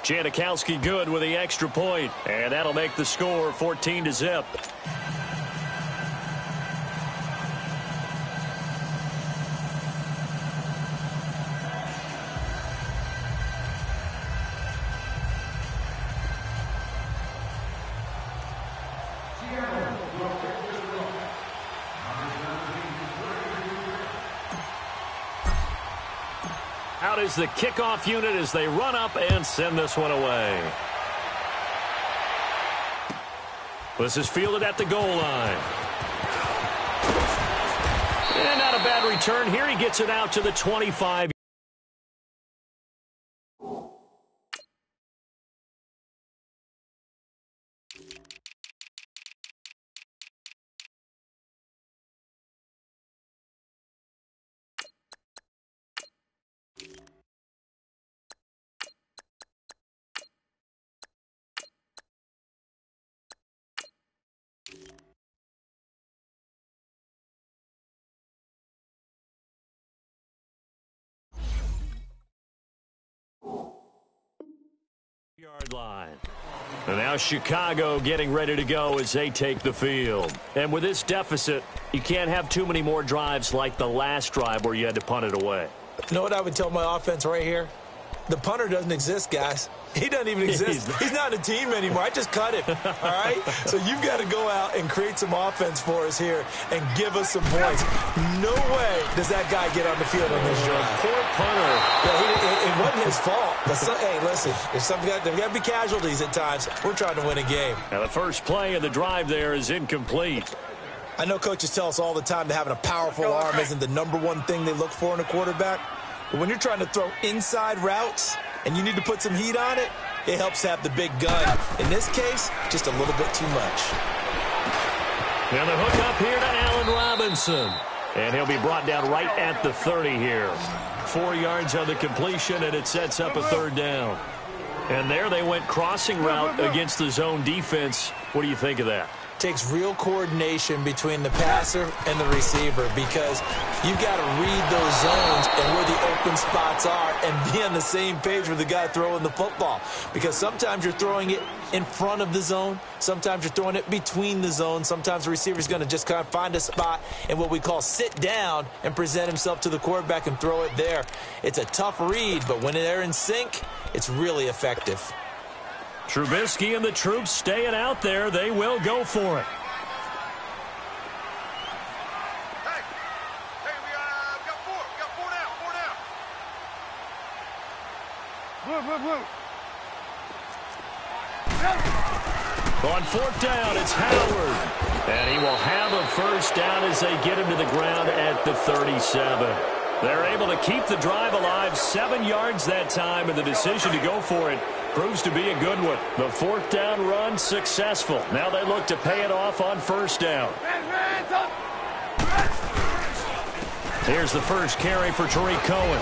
Janikowski good with the extra point, and that'll make the score 14-0. Out is the kickoff unit as they run up and send this one away. This is fielded at the goal line. And not a bad return here. He gets it out to the 25. Yard line. And now Chicago getting ready to go as they take the field. And with this deficit, you can't have too many more drives like the last drive where you had to punt it away. You know what I would tell my offense right here? The punter doesn't exist, guys. He doesn't even exist. He's not a team anymore. I just cut him, all right? So you've got to go out and create some offense for us here and give us some points. No way does that guy get on the field on this drive. Poor punter. Yeah, it wasn't his fault. But hey, listen, there's got to be casualties at times. We're trying to win a game. Now the first play of the drive there is incomplete. I know coaches tell us all the time that having a powerful arm isn't the number one thing they look for in a quarterback. But when you're trying to throw inside routes and you need to put some heat on it, it helps have the big gun. In this case, just a little bit too much. Now the hook up here to Allen Robinson. And he'll be brought down right at the 30 here. 4 yards on the completion, and it sets up a third down. And there they went crossing route against the zone defense. What do you think of that? Takes real coordination between the passer and the receiver because you've got to read those zones and where the open spots are and be on the same page with the guy throwing the football. Because sometimes you're throwing it in front of the zone. Sometimes you're throwing it between the zones. Sometimes the receiver's going to just kind of find a spot and what we call sit down and present himself to the quarterback and throw it there. It's a tough read, but when they're in sync, it's really effective. Trubisky and the troops staying out there. They will go for it. Hey, we got four down. Blue. On fourth down, it's Howard. And he will have a first down as they get him to the ground at the 37. They're able to keep the drive alive, 7 yards that time, and the decision to go for it proves to be a good one. The fourth down run successful. Now they look to pay it off on first down. Here's the first carry for Tariq Cohen.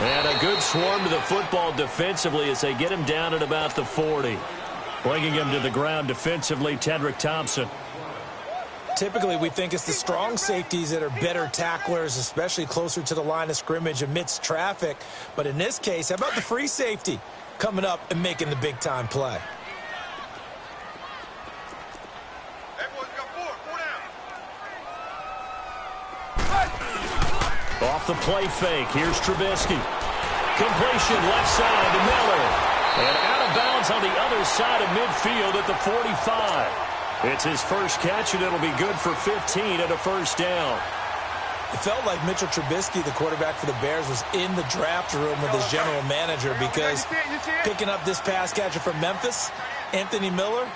And a good swarm to the football defensively as they get him down at about the 40. Bringing him to the ground defensively, Tedrick Thompson. Typically, we think it's the strong safeties that are better tacklers, especially closer to the line of scrimmage amidst traffic. But in this case, how about the free safety coming up and making the big-time play? Hey, boys, we got four down. Off the play fake, here's Trubisky. Completion left side to Miller. And out of bounds on the other side of midfield at the 45. It's his first catch, and it'll be good for 15 and a first down. It felt like Mitchell Trubisky, the quarterback for the Bears, was in the draft room with his general manager because picking up this pass catcher from Memphis, Anthony Miller,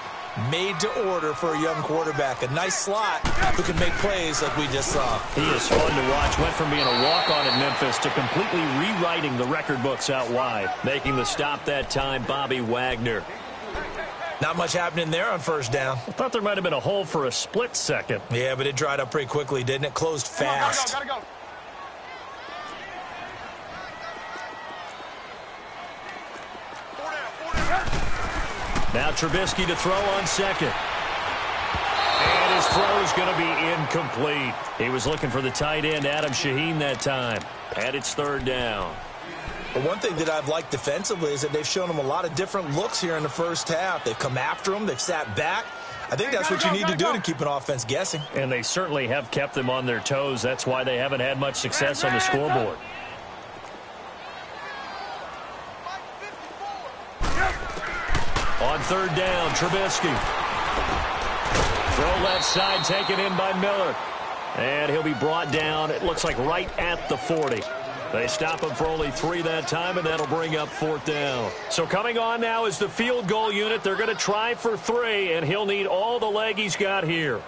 made to order for a young quarterback. A nice slot who can make plays like we just saw. He is fun to watch. Went from being a walk-on in Memphis to completely rewriting the record books out wide. Making the stop that time, Bobby Wagner. Not much happening there on first down. I thought there might have been a hole for a split second. Yeah, but it dried up pretty quickly, didn't it? Closed fast. Gotta go. Now Trubisky to throw on second. And his throw is going to be incomplete. He was looking for the tight end, Adam Shaheen, that time. And it's third down. But one thing that I've liked defensively is that they've shown them a lot of different looks here in the first half. They've come after them. They've sat back. I think that's what you need to do to keep an offense guessing. And they certainly have kept them on their toes. That's why they haven't had much success on the scoreboard. On third down, Trubisky. Throw left side, taken in by Miller. And he'll be brought down, it looks like right at the 40. They stop him for only 3 that time, and that'll bring up 4th down. So coming on now is the field goal unit. They're going to try for 3, and he'll need all the leg he's got here.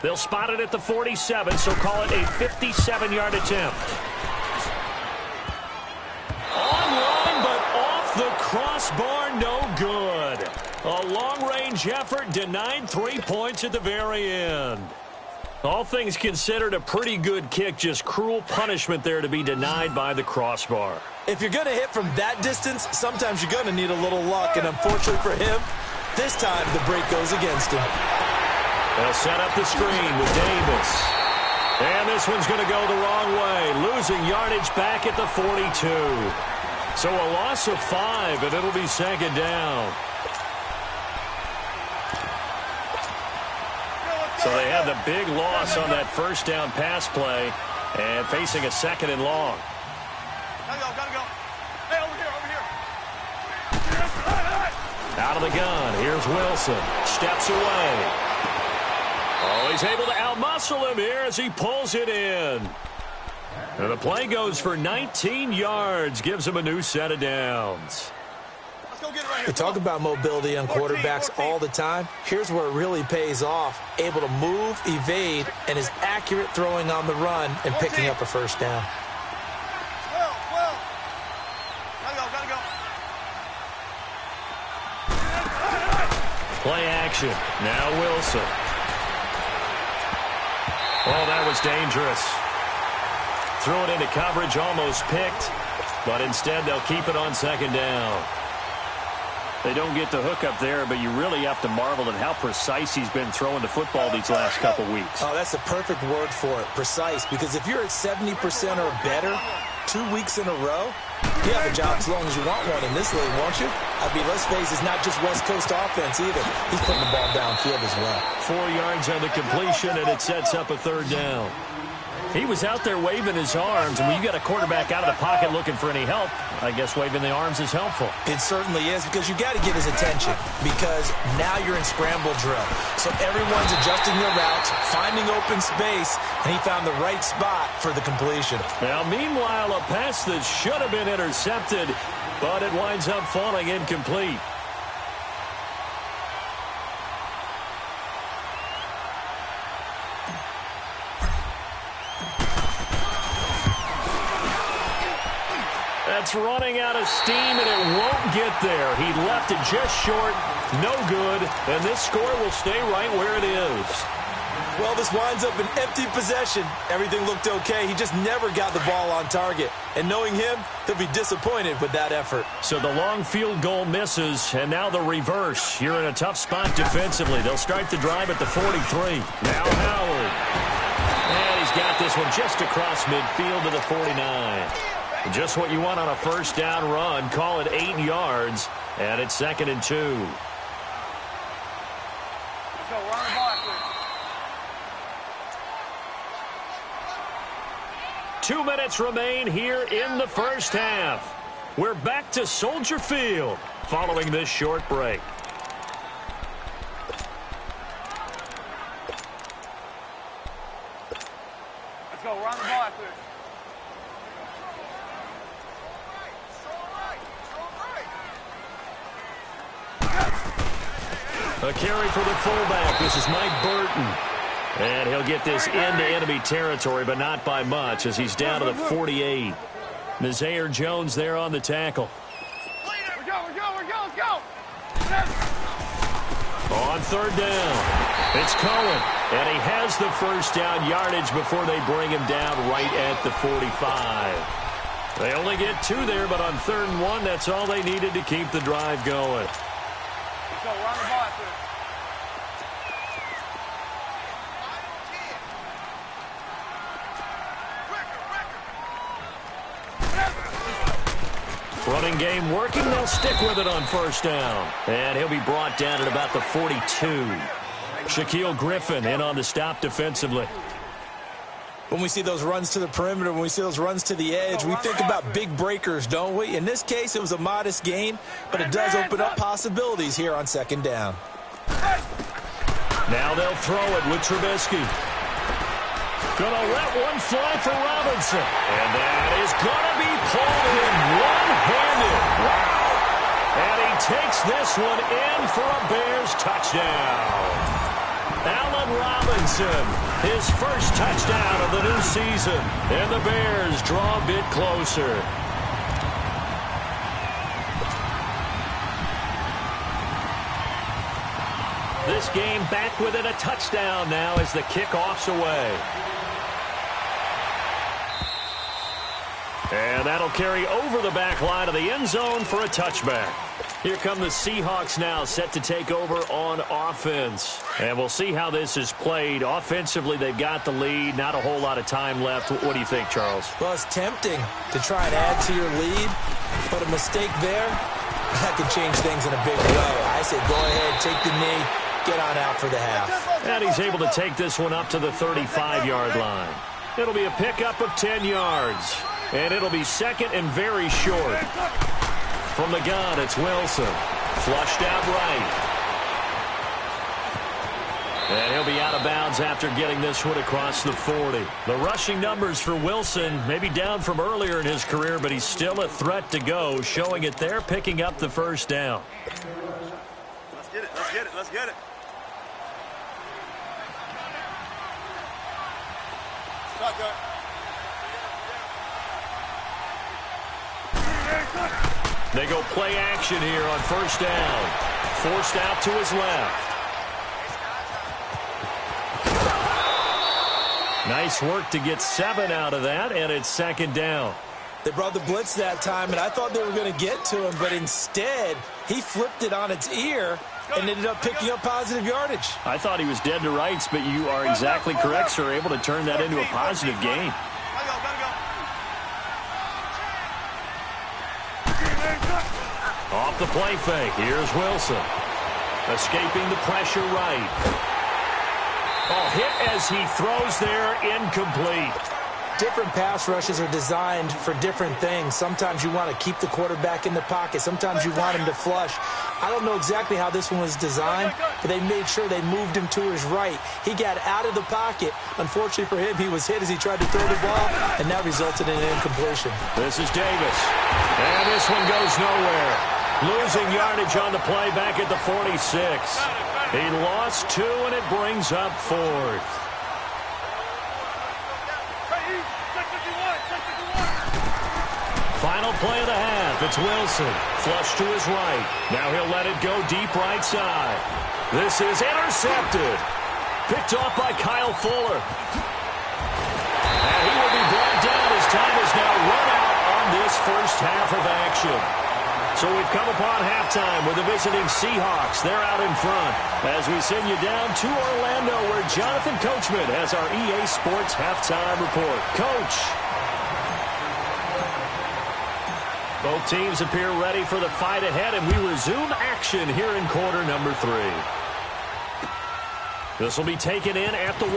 They'll spot it at the 47, so call it a 57-yard attempt. Online, but off the crossbar, no good. A long-range effort denied 3 points at the very end. All things considered, a pretty good kick, just cruel punishment there to be denied by the crossbar. If you're going to hit from that distance, sometimes you're going to need a little luck, and unfortunately for him, this time the break goes against him. They'll set up the screen with Davis. And this one's going to go the wrong way, losing yardage back at the 42. So a loss of 5, and it'll be 2nd down. So they had the big loss on that first down pass play and facing a 2nd and long. Gotta go. Hey, over here. Out of the gun, here's Wilson. Steps away. Oh, he's able to outmuscle him here as he pulls it in. And the play goes for 19 yards, gives him a new set of downs. We talk about mobility on quarterbacks all the time. Here's where it really pays off. Able to move, evade, and is accurate throwing on the run and picking up a first down. Well. Gotta go. Play action. Now Wilson. Oh, that was dangerous. Threw it into coverage, almost picked, but instead they'll keep it on 2nd down. They don't get the hook up there, but you really have to marvel at how precise he's been throwing the football these last couple weeks. Oh, that's the perfect word for it, precise, because if you're at 70% or better 2 weeks in a row, you have a job as long as you want one in this league, won't you? I mean, let's face it, it's not just West Coast offense either. He's putting the ball downfield as well. 4 yards on the completion, and it sets up a 3rd down. He was out there waving his arms, and when you got a quarterback out of the pocket looking for any help, I guess waving the arms is helpful. It certainly is, because you got to get his attention, because now you're in scramble drill. So everyone's adjusting their routes, finding open space, and he found the right spot for the completion. Now, meanwhile, a pass that should have been intercepted, but it winds up falling incomplete. That's running out of steam, and it won't get there. He left it just short, no good, and this score will stay right where it is. Well, this winds up an empty possession. Everything looked okay. He just never got the ball on target. And knowing him, he'll be disappointed with that effort. So the long field goal misses, and now the reverse. You're in a tough spot defensively. They'll start the drive at the 43. Now Howard. And he's got this one just across midfield to the 49. Just what you want on a first down run. Call it 8 yards, and it's 2nd and 2. Let's go. We're on the ball, please. 2 minutes remain here in the first half. We're back to Soldier Field following this short break. Let's go. We're on the ball, please. A carry for the fullback. This is Mike Burton. And he'll get this into enemy territory, but not by much, as he's down to the 48. Nazaire Jones there on the tackle. We're go. Let's go. On 3rd down, it's Cohen. And he has the first down yardage before they bring him down right at the 45. They only get 2 there, but on 3rd and 1, that's all they needed to keep the drive going. Let's go. We're on the ball, please. Running game working. They'll stick with it on first down. And he'll be brought down at about the 42. Shaquille Griffin in on the stop defensively. When we see those runs to the perimeter, when we see those runs to the edge, we think about big breakers, don't we? In this case, it was a modest gain, but it does open up possibilities here on second down. Now they'll throw it with Trubisky. Gonna let one fly for Robinson. And that is gonna be pulled in one-handed. Wow. And he takes this one in for a Bears touchdown. Allen Robinson, his first touchdown of the new season. And the Bears draw a bit closer. This game back within a touchdown now as the kickoff's away. And that'll carry over the back line of the end zone for a touchback. Here come the Seahawks now, set to take over on offense. And we'll see how this is played. Offensively, they've got the lead. Not a whole lot of time left. What do you think, Charles? Well, it's tempting to try and add to your lead, but a mistake there, that could change things in a big way. I say go ahead, take the knee, get on out for the half. And he's able to take this one up to the 35-yard line. It'll be a pickup of 10 yards. And it'll be second and very short. From the gun, it's Wilson. Flushed out right. And he'll be out of bounds after getting this one across the 40. The rushing numbers for Wilson maybe down from earlier in his career, but he's still a threat to go, showing it there, picking up the first down. Let's get it, let's get it, let's get it. Stop that. They go play action here on first down. Forced out to his left. Nice work to get 7 out of that, and it's second down. They brought the blitz that time, and I thought they were going to get to him, but instead, he flipped it on its ear and ended up picking up positive yardage. I thought he was dead to rights, but you are exactly correct, sir. Able to turn that into a positive gain. Off the play fake. Here's Wilson. Escaping the pressure right. Oh, hit as he throws there, incomplete. Different pass rushes are designed for different things. Sometimes you want to keep the quarterback in the pocket. Sometimes you want him to flush. I don't know exactly how this one was designed, but they made sure they moved him to his right. He got out of the pocket. Unfortunately for him, he was hit as he tried to throw the ball, and that resulted in an incompletion. This is Davis. And this one goes nowhere. Losing yardage on the play back at the 46. He lost 2, and it brings up 4th. Final play of the half. It's Wilson. Flush to his right. Now he'll let it go deep right side. This is intercepted. Picked off by Kyle Fuller. And he will be brought down as time is now run out on this first half of action. So we've come upon halftime with the visiting Seahawks. They're out in front as we send you down to Orlando where Jonathan Coachman has our EA Sports halftime report. Coach. Both teams appear ready for the fight ahead, and we resume action here in quarter number 3. This will be taken in at the 1.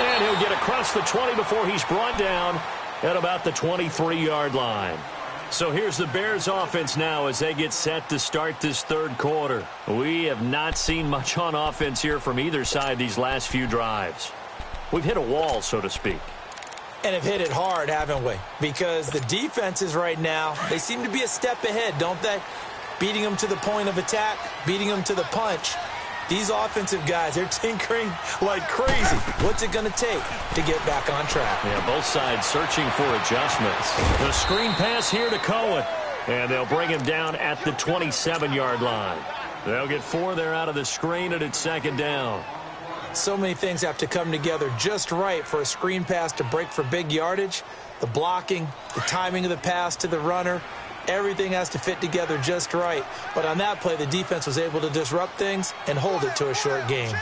And he'll get across the 20 before he's brought down at about the 23-yard line. So here's the Bears offense now as they get set to start this third quarter. We have not seen much on offense here from either side these last few drives. We've hit a wall, so to speak. And have hit it hard, haven't we? Because the defenses right now, they seem to be a step ahead, don't they? Beating them to the point of attack, beating them to the punch. These offensive guys, they're tinkering like crazy. What's it going to take to get back on track? Yeah, both sides searching for adjustments. The screen pass here to Cohen. And they'll bring him down at the 27-yard line. They'll get 4 there out of the screen, and it's second down. So many things have to come together just right for a screen pass to break for big yardage. The blocking, the timing of the pass to the runner, everything has to fit together just right. But on that play, the defense was able to disrupt things and hold it to a short gain.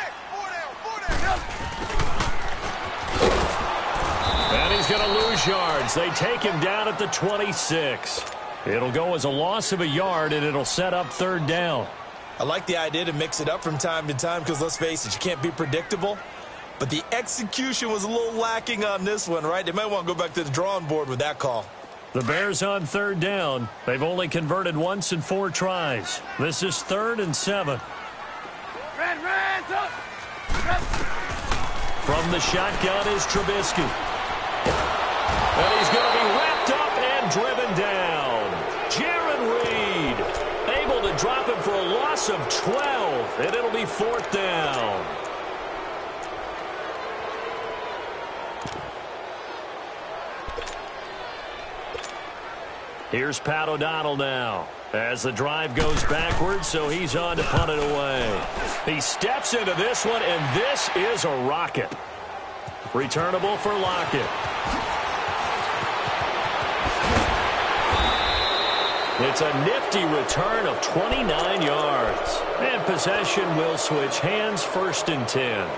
And he's He's going to lose yards. They take him down at the 26. It'll go as a loss of a yard, and it'll set up third down. I like the idea to mix it up from time to time because, let's face it, you can't be predictable. But the execution was a little lacking on this one, right? They might want to go back to the drawing board with that call. The Bears on third down. They've only converted once in 4 tries. This is 3rd and 7. From the shotgun is Trubisky. And he's going to be wrapped up and driven down. Jaron Reed able to drop him for a loss of 12, and it'll be 4th down. Here's Pat O'Donnell now as the drive goes backwards, so he's on to punt it away. He steps into this one, and this is a rocket. Returnable for Lockett. It's a nifty return of 29 yards. And possession will switch hands, 1st and 10.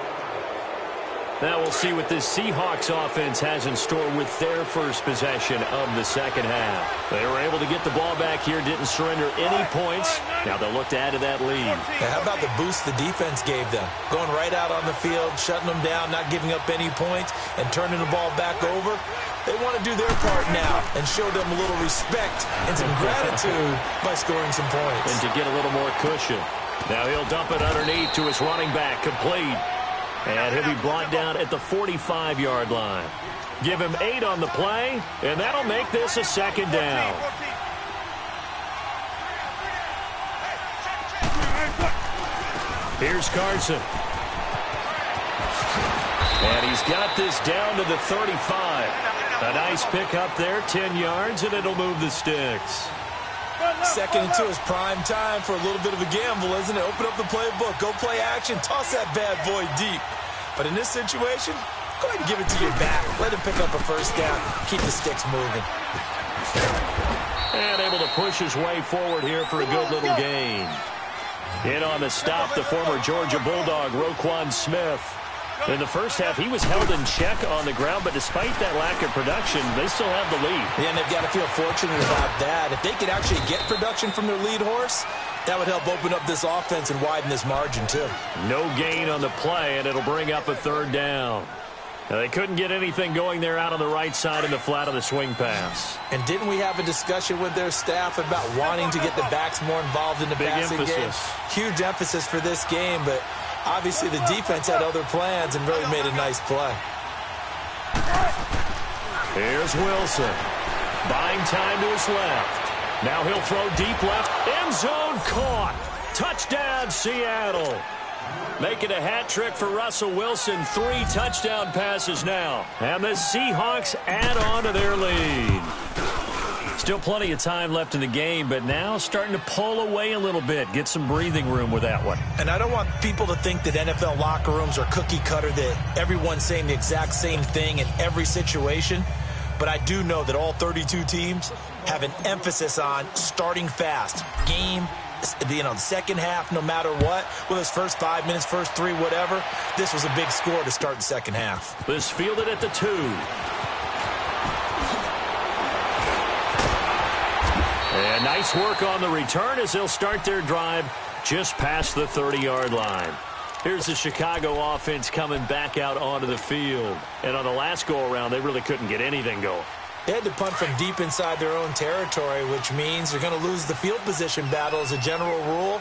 Now we'll see what this Seahawks offense has in store with their first possession of the second half. They were able to get the ball back here, didn't surrender any points. Now they'll look to add to that lead. How about the boost the defense gave them? Going right out on the field, shutting them down, not giving up any points, and turning the ball back over. They want to do their part now and show them a little respect and some gratitude by scoring some points. And to get a little more cushion. Now he'll dump it underneath to his running back, complete. And he'll be brought down at the 45-yard line. Give him 8 on the play, and that'll make this a 2nd down. Here's Carson. And he's got this down to the 35. A nice pick up there, 10 yards, and it'll move the sticks. 2nd and 2 is prime time for a little bit of a gamble, isn't it? Open up the playbook, go play action, toss that bad boy deep. But in this situation, go ahead and give it to your back. Let him pick up a 1st down. Keep the sticks moving. And able to push his way forward here for a good little gain. In on the stop, the former Georgia Bulldog, Roquan Smith. In the first half, he was held in check on the ground, but despite that lack of production, they still have the lead. Yeah, and they've got to feel fortunate about that. If they could actually get production from their lead horse, that would help open up this offense and widen this margin, too. No gain on the play, and it'll bring up a 3rd down. Now, they couldn't get anything going there out on the right side in the flat of the swing pass. And didn't we have a discussion with their staff about wanting to get the backs more involved in the passing game? Huge emphasis for this game, but obviously the defense had other plans and really made a nice play. Here's Wilson. Buying time to his left. Now he'll throw deep left. End zone caught. Touchdown, Seattle. Making a hat trick for Russell Wilson. 3 touchdown passes now. And the Seahawks add on to their lead. Still plenty of time left in the game, but now starting to pull away a little bit. Get some breathing room with that one. And I don't want people to think that NFL locker rooms are cookie cutter, that everyone's saying the exact same thing in every situation. But I do know that all 32 teams have an emphasis on starting fast. Game, the second half, no matter what, whether it's first 5 minutes, first 3, whatever, this was a big score to start the second half. This fielded at the 2. And nice work on the return as they'll start their drive just past the 30-yard line. Here's the Chicago offense coming back out onto the field. And on the last go-around, they really couldn't get anything going. They had to punt from deep inside their own territory, which means they're going to lose the field position battle as a general rule.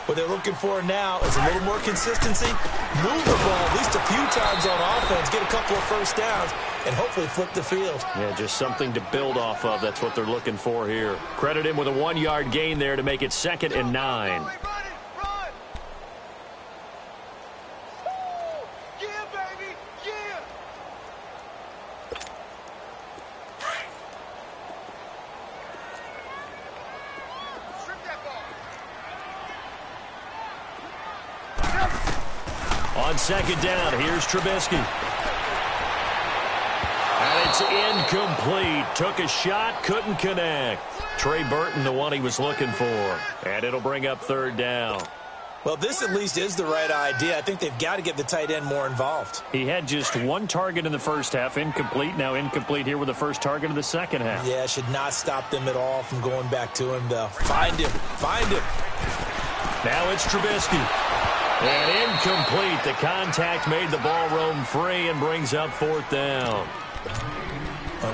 What they're looking for now is a little more consistency, move the ball at least a few times on offense, get a couple of first downs, and hopefully flip the field. Yeah, just something to build off of. That's what they're looking for here. Credit him with a 1-yard gain there to make it 2nd and 9. On 2nd down, here's Trubisky. And it's incomplete. Took a shot, couldn't connect. Trey Burton, the one he was looking for. And it'll bring up 3rd down. Well, this at least is the right idea. I think they've got to get the tight end more involved. He had just one target in the first half, incomplete. Now incomplete here with the first target of the second half. Yeah, should not stop them at all from going back to him, though. Find him. Find him. Now it's Trubisky. And incomplete. The contact made the ball roam free and brings up fourth down.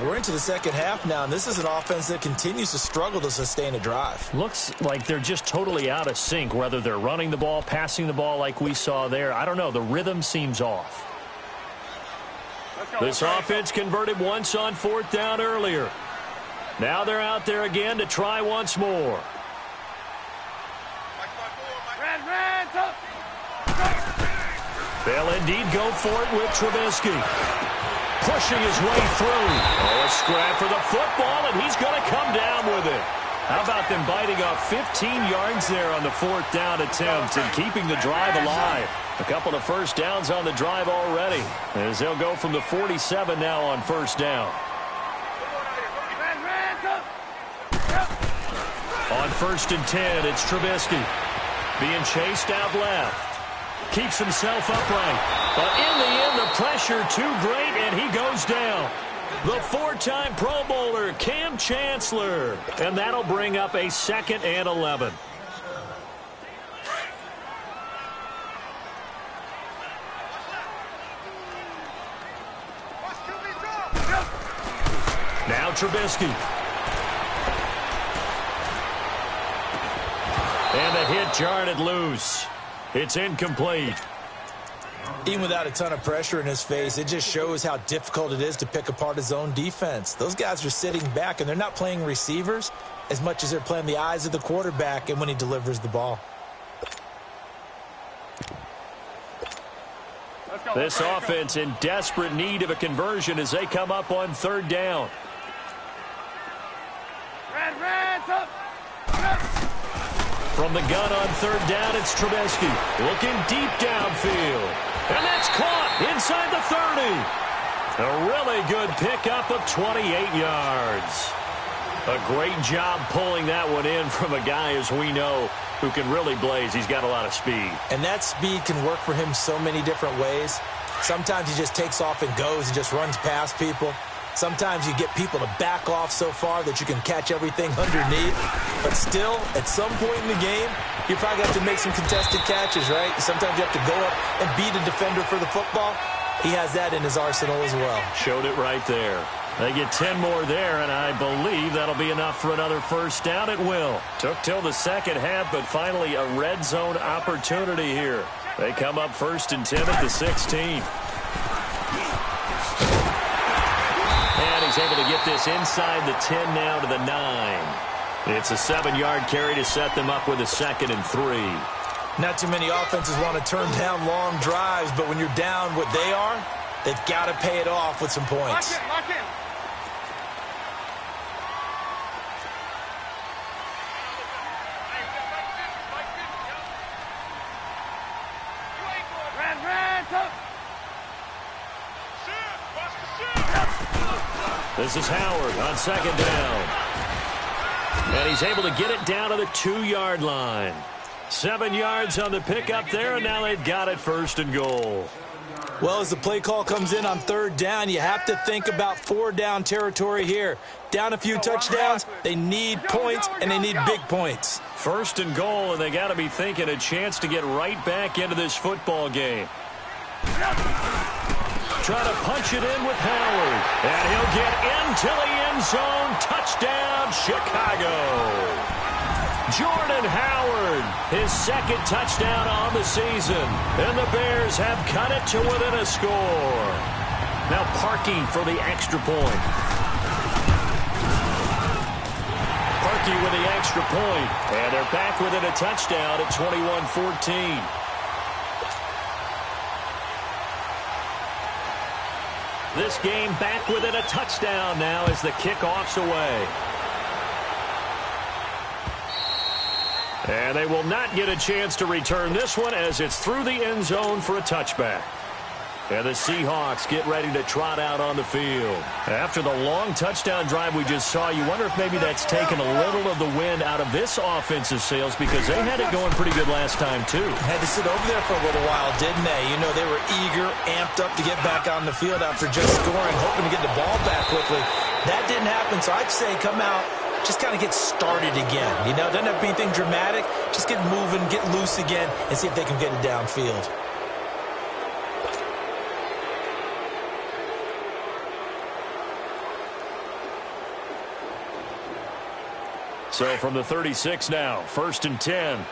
We're into the second half now, and this is an offense that continues to struggle to sustain a drive. Looks like they're just totally out of sync, whether they're running the ball, passing the ball like we saw there. I don't know. The rhythm seems off. This offense converted once on fourth down earlier. Now they're out there again to try once more. They'll indeed go for it with Trubisky. Pushing his way through. Oh, a scrap for the football, and he's going to come down with it. How about them biting off 15 yards there on the fourth down attempt and keeping the drive alive? A couple of first downs on the drive already, as they'll go from the 47 now on first down. On 1st and 10, it's Trubisky. Being chased out left. Keeps himself upright. But in the end, the pressure too great, and he goes down. The four-time Pro Bowler, Cam Chancellor. And that'll bring up a 2nd and 11. Now Trubisky. And the hit jarred it loose. It's incomplete. Even without a ton of pressure in his face, it just shows how difficult it is to pick apart his own defense. Those guys are sitting back, and they're not playing receivers as much as they're playing the eyes of the quarterback and when he delivers the ball. This offense in desperate need of a conversion as they come up on 3rd down. From the gun on 3rd down, it's Trubisky. Looking deep downfield. And that's caught inside the 30. A really good pickup of 28 yards. A great job pulling that one in from a guy, as we know, who can really blaze. He's got a lot of speed. And that speed can work for him so many different ways. Sometimes he just takes off and goes and just runs past people. Sometimes you get people to back off so far that you can catch everything underneath. But still, at some point in the game, you probably have to make some contested catches, right? Sometimes you have to go up and beat a defender for the football. He has that in his arsenal as well. Showed it right there. They get 10 more there, and I believe that'll be enough for another first down. It will. Took till the second half, but finally a red zone opportunity here. They come up 1st and 10 at the 16. And he's able to get this inside the 10 now to the 9. It's a 7-yard carry to set them up with a 2nd and 3. Not too many offenses want to turn down long drives, but when you're down what they are, they've got to pay it off with some points. Lock in. This is Howard on 2nd down. And he's able to get it down to the 2-yard line. 7 yards on the pickup there, and now they've got it 1st and goal. Well, as the play call comes in on 3rd down, you have to think about 4-down territory here. Down a few touchdowns, they need points, and they need big points. 1st and goal, and they got to be thinking a chance to get right back into this football game. Try to punch it in with Howard. And he'll get into the end zone. Touchdown, Chicago. Jordan Howard, his 2nd touchdown on the season. And the Bears have cut it to within a score. Now Parkey for the extra point. Parkey with the extra point. And they're back within a touchdown at 21-14. This game back within a touchdown now as the kickoff's away. And they will not get a chance to return this one as it's through the end zone for a touchback. And the Seahawks get ready to trot out on the field. After the long touchdown drive we just saw, you wonder if maybe that's taken a little of the wind out of this offensive sails because they had it going pretty good last time, too. Had to sit over there for a little while, didn't they? You know, they were eager, amped up to get back on the field after just scoring, hoping to get the ball back quickly. That didn't happen, so I'd say come out, just kind of get started again. You know, doesn't have to be anything dramatic. Just get moving, get loose again, and see if they can get it downfield. So from the 36 now, 1st and 10.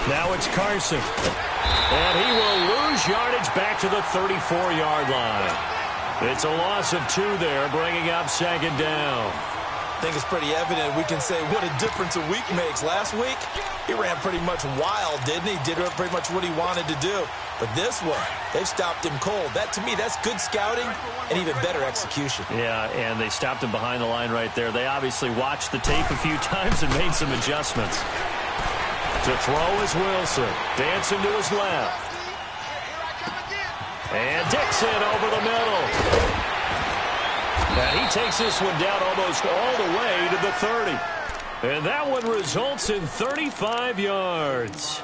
Now it's Carson. And he will lose yardage back to the 34-yard line. It's a loss of 2 there, bringing up 2nd down. I think it's pretty evident. We can say what a difference a week makes. Last week, he ran pretty much wild, didn't he? Did pretty much what he wanted to do. But this one, they've stopped him cold. That, to me, that's good scouting and even better execution. Yeah, and they stopped him behind the line right there. They obviously watched the tape a few times and made some adjustments. To throw is Wilson. Dancing to his left. And Dixon over the middle. And he takes this one down almost all the way to the 30. And that one results in 35 yards.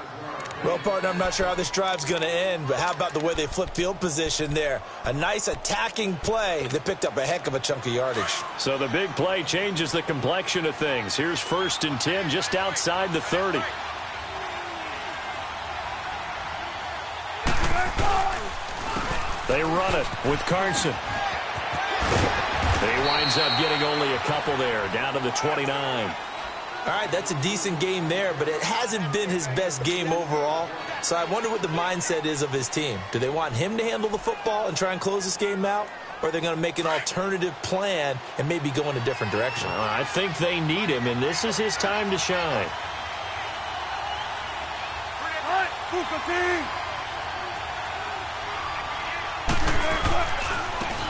Well, partner, I'm not sure how this drive's going to end, but how about the way they flip field position there? A nice attacking play. They picked up a heck of a chunk of yardage. So the big play changes the complexion of things. Here's 1st and 10 just outside the 30. They run it with Carson. He winds up getting only a couple there, down to the 29. All right, that's a decent game there, but it hasn't been his best game overall. So I wonder what the mindset is of his team. Do they want him to handle the football and try and close this game out? Or are they going to make an alternative plan and maybe go in a different direction? I think they need him, and this is his time to shine.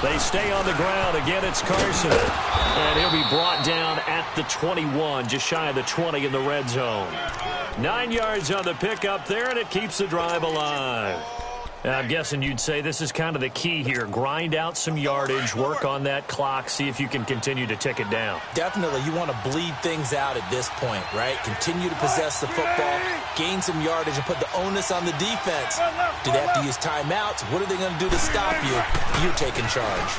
They stay on the ground. Again, it's Carson. And he'll be brought down at the 21, just shy of the 20 in the red zone. 9 yards on the pickup there, and it keeps the drive alive. And I'm guessing you'd say this is kind of the key here. Grind out some yardage, work on that clock, see if you can continue to tick it down. Definitely. You want to bleed things out at this point, right? Continue to possess the football, gain some yardage, and put the onus on the defense. Do they have to use timeouts? What are they going to do to stop you? You're taking charge.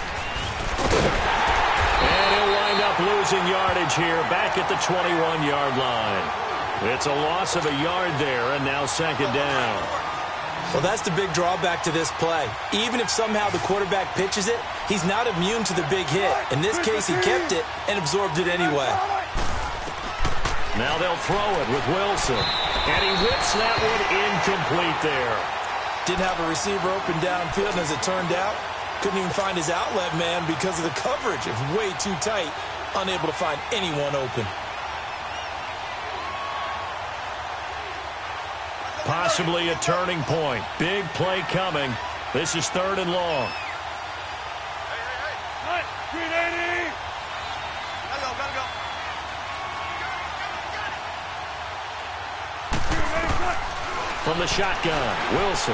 And he'll wind up losing yardage here, back at the 21-yard line. It's a loss of a yard there, and now 2nd down. Well, that's the big drawback to this play. Even if somehow the quarterback pitches it, he's not immune to the big hit. In this case, he kept it and absorbed it anyway. Now they'll throw it with Wilson. And he whips that one incomplete there. Didn't have a receiver open downfield, and as it turned out, couldn't even find his outlet man because of the coverage. It was way too tight, unable to find anyone open. Possibly a turning point. Big play coming. This is 3rd and long. From the shotgun, Wilson.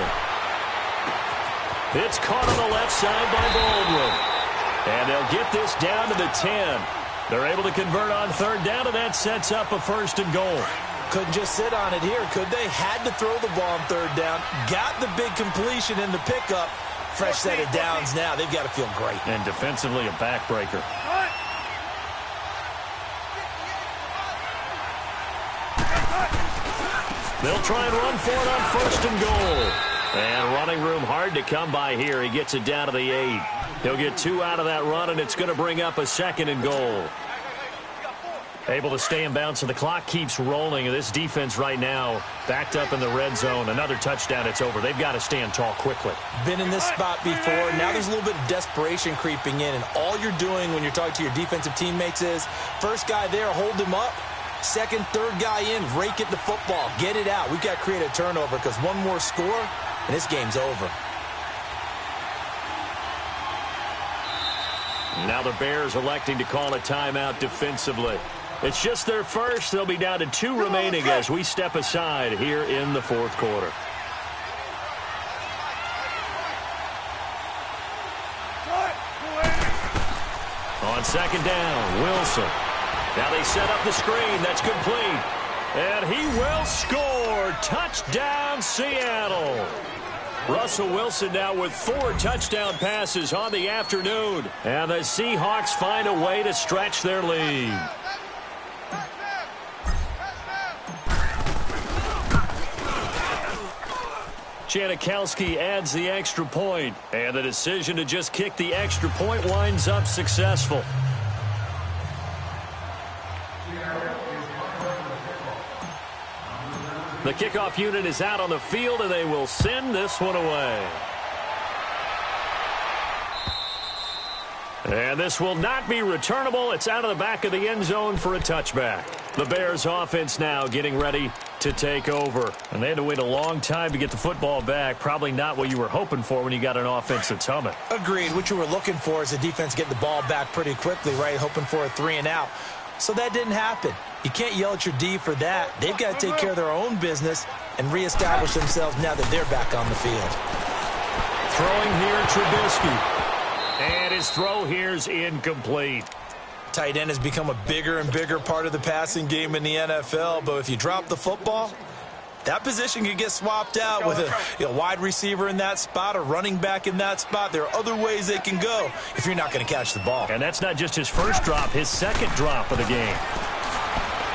It's caught on the left side by Baldwin. And they'll get this down to the 10. They're able to convert on 3rd down, and that sets up a 1st and goal. Couldn't just sit on it here, could they? Had to throw the ball on 3rd down. Got the big completion in the pickup. Fresh set of downs now. They've got to feel great. And defensively, a backbreaker. They'll try and run for it on 1st and goal. And running room hard to come by here. He gets it down to the 8. He'll get 2 out of that run, and it's going to bring up a 2nd and goal. Able to stay in bounds, so the clock keeps rolling. This defense right now backed up in the red zone. Another touchdown, it's over. They've got to stand tall quickly. Been in this spot before. Now there's a little bit of desperation creeping in, and all you're doing when you're talking to your defensive teammates is first guy there, hold him up. Second, third guy in, rake at the football. Get it out. We've got to create a turnover because one more score, and this game's over. Now the Bears electing to call a timeout defensively. It's just their first. They'll be down to 2 remaining as we step aside here in the fourth quarter. On second down, Wilson. Now they set up the screen. That's complete. And he will score. Touchdown, Seattle. Russell Wilson now with 4 touchdown passes on the afternoon. And the Seahawks find a way to stretch their lead. Janikowski adds the extra point. And the decision to just kick the extra point winds up successful. The kickoff unit is out on the field, and they will send this one away. And this will not be returnable. It's out of the back of the end zone for a touchback. The Bears offense now getting ready to take over. And they had to wait a long time to get the football back. Probably not what you were hoping for when you got an offense that's humming. Agreed. What you were looking for is the defense getting the ball back pretty quickly, right? Hoping for a 3 and out. So that didn't happen. You can't yell at your D for that. They've got to take care of their own business and reestablish themselves now that they're back on the field. Throwing here, Trubisky. And his throw here's incomplete. Tight end has become a bigger and bigger part of the passing game in the NFL, but if you drop the football, that position can get swapped out with a wide receiver in that spot, a running back in that spot. There are other ways they can go if you're not going to catch the ball. And that's not just his first drop, his second drop of the game.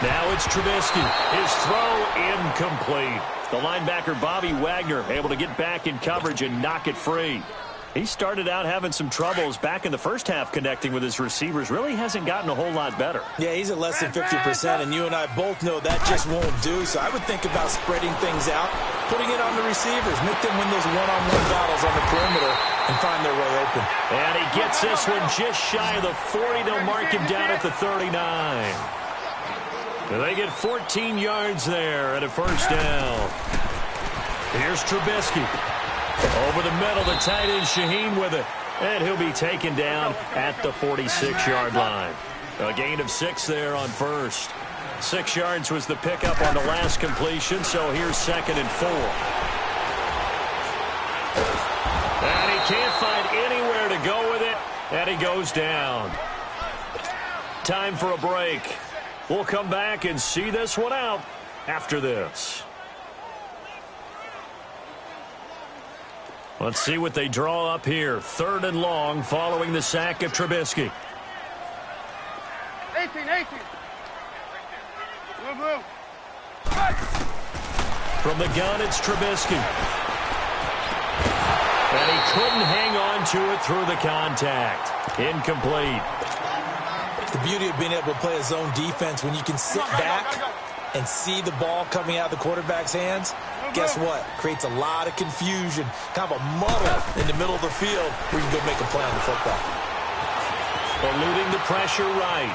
Now it's Trubisky. His throw incomplete. The linebacker, Bobby Wagner, able to get back in coverage and knock it free. He started out having some troubles back in the first half connecting with his receivers. Really hasn't gotten a whole lot better. Yeah, he's at less than 50%, and you and I both know that just won't do. So I would think about spreading things out, putting it on the receivers, make them win those one-on-one battles on the perimeter and find their way open. And he gets this one just shy of the 40. They'll mark him down at the 39. They get 14 yards there at a first down. Here's Trubisky. Over the middle, the tight end Shaheen with it. And he'll be taken down at the 46-yard line. A gain of 6 there on first. 6 yards was the pickup on the last completion, so here's 2nd and 4. And he can't find anywhere to go with it, and he goes down. Time for a break. We'll come back and see this one out after this. Let's see what they draw up here. 3rd and long following the sack of Trubisky. 18. Move. From the gun, it's Trubisky. And he couldn't hang on to it through the contact. Incomplete. The beauty of being able to play a zone defense when you can sit back and see the ball coming out of the quarterback's hands, guess what? Creates a lot of confusion, kind of a muddle in the middle of the field where you can go make a play on the football. Eluding the pressure right.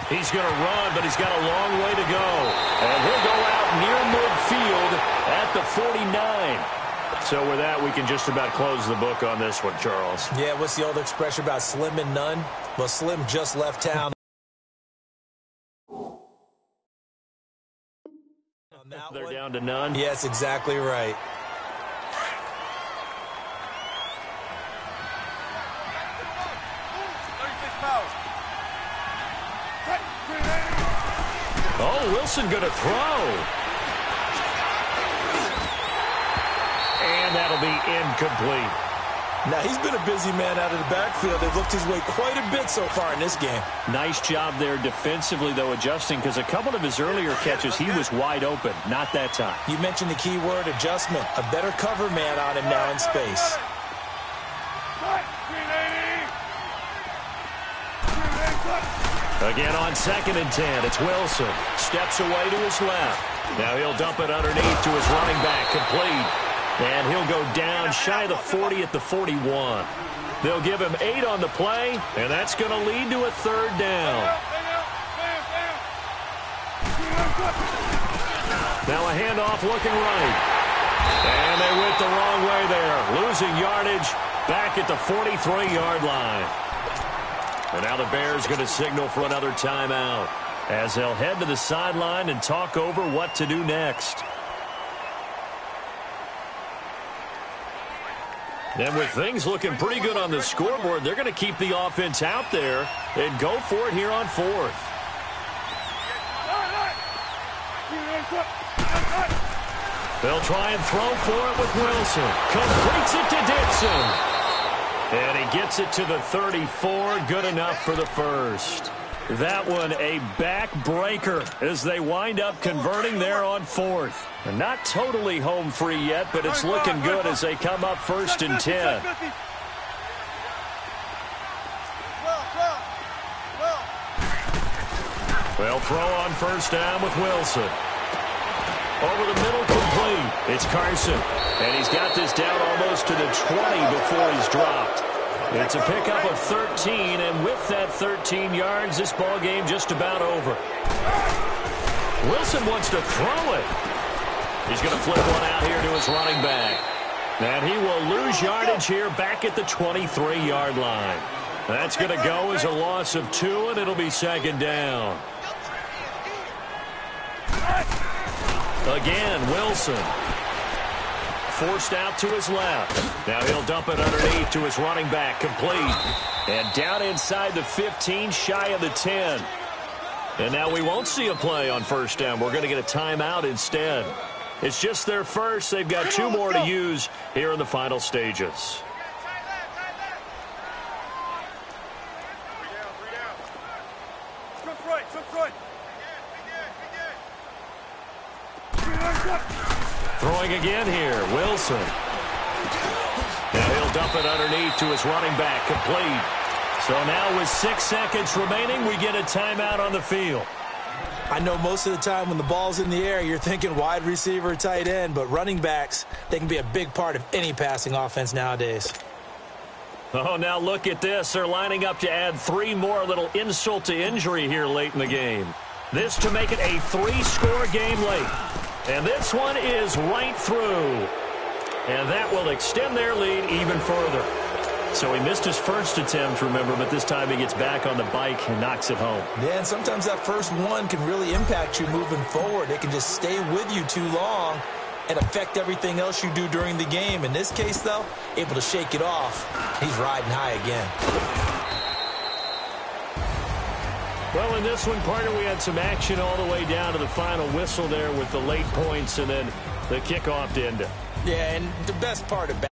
He's going to run, but he's got a long way to go. And he'll go out near midfield at the 49. So with that, we can just about close the book on this one, Charles. Yeah, what's the old expression about slim and none? Well, Slim just left town. They're down to none. Yes, exactly right. Oh, Wilson going to throw. And that'll be incomplete. Now, he's been a busy man out of the backfield. They've looked his way quite a bit so far in this game. Nice job there defensively, though, adjusting, because a couple of his earlier catches, he was wide open. Not that time. You mentioned the key word, adjustment. A better cover man on him now in space. Again on 2nd and 10, it's Wilson. Steps away to his left. Now he'll dump it underneath to his running back, complete. And he'll go down shy of the 40 at the 41. They'll give him 8 on the play, and that's going to lead to a 3rd down. Now a handoff looking right. And they went the wrong way there. Losing yardage back at the 43-yard line. And now the Bears going to signal for another timeout as they'll head to the sideline and talk over what to do next. And with things looking pretty good on the scoreboard, they're going to keep the offense out there and go for it here on fourth. They'll try and throw for it with Wilson. Completes it to Dixon. And he gets it to the 34. Good enough for the first. That one a backbreaker as they wind up converting there on fourth. And not totally home free yet, but it's looking good as they come up 1st and 10. They'll throw on 1st down with Wilson. Over the middle, complete. It's Carson. And he's got this down almost to the 20 before he's dropped. It's a pickup of 13, and with that 13 yards, this ball game just about over. Wilson wants to throw it. He's going to flip one out here to his running back. And he will lose yardage here back at the 23-yard line. That's going to go as a loss of 2, and it'll be 2nd down. Again, Wilson. Forced out to his left. Now he'll dump it underneath to his running back. Complete. And down inside the 15, shy of the 10. And now we won't see a play on 1st down. We're going to get a timeout instead. It's just their first. They've got 2 more to use here in the final stages. Throwing again here, Wilson. Now he'll dump it underneath to his running back, complete. So now with 6 seconds remaining, we get a timeout on the field. I know most of the time when the ball's in the air, you're thinking wide receiver, tight end, but running backs, they can be a big part of any passing offense nowadays. Oh, now look at this. They're lining up to add 3 more, little insult to injury here late in the game. This to make it a 3-score game late. And this one is right through. And that will extend their lead even further. So he missed his first attempt, remember, but this time he gets back on the bike and knocks it home. Yeah, and sometimes that first one can really impact you moving forward. It can just stay with you too long and affect everything else you do during the game. In this case, though, able to shake it off. He's riding high again. Well, in this one, partner, we had some action all the way down to the final whistle there with the late points and then the kickoff to end it. Yeah, and the best part about